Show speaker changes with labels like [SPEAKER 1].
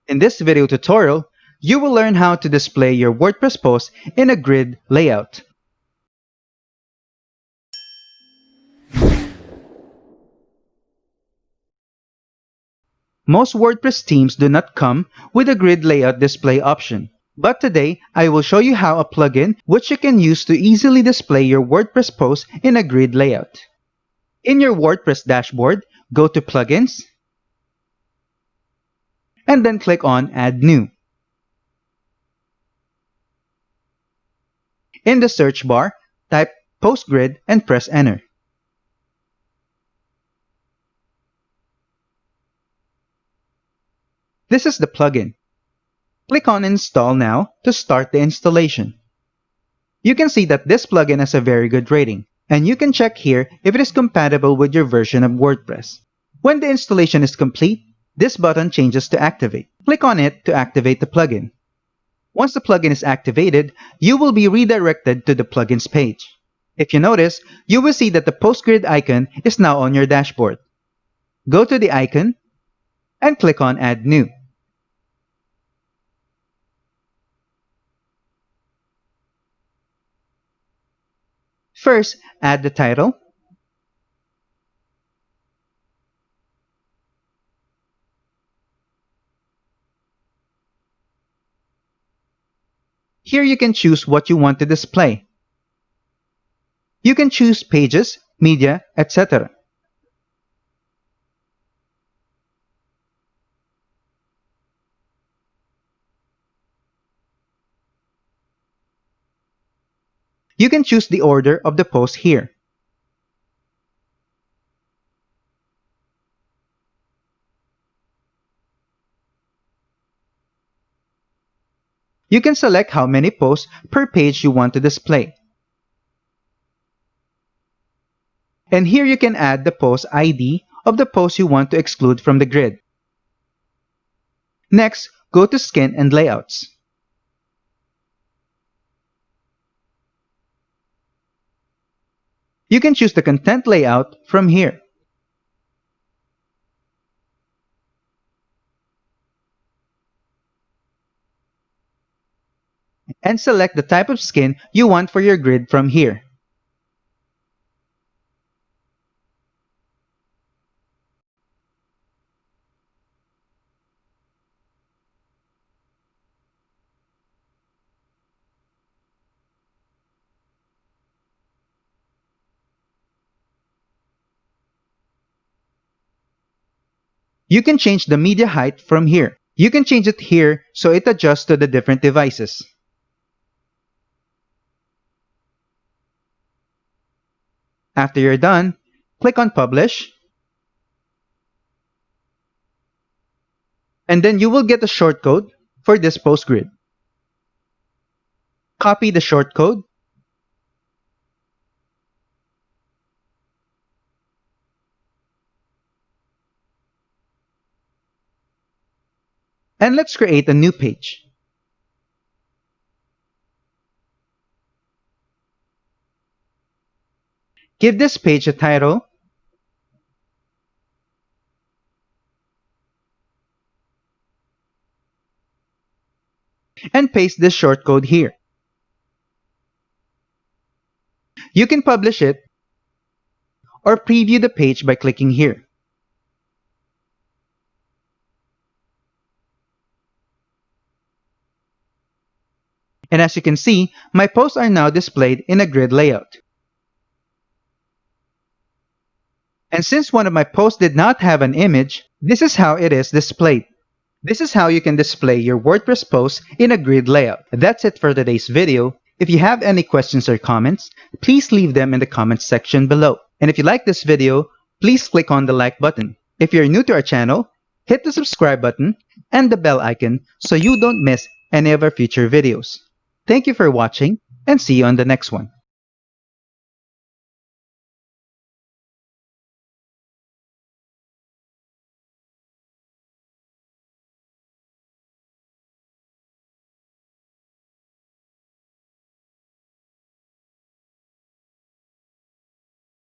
[SPEAKER 1] In this video tutorial, you will learn how to display your WordPress post in a grid layout. Most WordPress themes do not come with a grid layout display option, but today I will show you how a plugin which you can use to easily display your WordPress post in a grid layout. In your WordPress dashboard, go to Plugins, and then click on Add New. In the search bar, type PostGrid and press Enter. This is the plugin. Click on Install Now to start the installation. You can see that this plugin has a very good rating, and you can check here if it is compatible with your version of WordPress. When the installation is complete, this button changes to Activate. Click on it to activate the plugin. Once the plugin is activated, you will be redirected to the plugins page. If you notice, you will see that the PostGrid icon is now on your dashboard. Go to the icon and click on Add New. First, add the title, here you can choose what you want to display. You can choose pages, media, etc. You can choose the order of the post here. You can select how many posts per page you want to display. And here you can add the post ID of the post you want to exclude from the grid. Next, go to Skin and Layouts. You can choose the content layout from here. And select the type of skin you want for your grid from here. You can change the media height from here. You can change it here so it adjusts to the different devices. After you're done, click on Publish, and then you will get a shortcode for this post grid. Copy the shortcode, and let's create a new page. Give this page a title, and paste this shortcode here. You can publish it or preview the page by clicking here. And as you can see, my posts are now displayed in a grid layout. And since one of my posts did not have an image, this is how it is displayed. This is how you can display your WordPress posts in a grid layout. That's it for today's video. If you have any questions or comments, please leave them in the comments section below. And if you like this video, please click on the like button. If you're new to our channel, hit the subscribe button and the bell icon so you don't miss any of our future videos. Thank you for watching, and see you on the next one.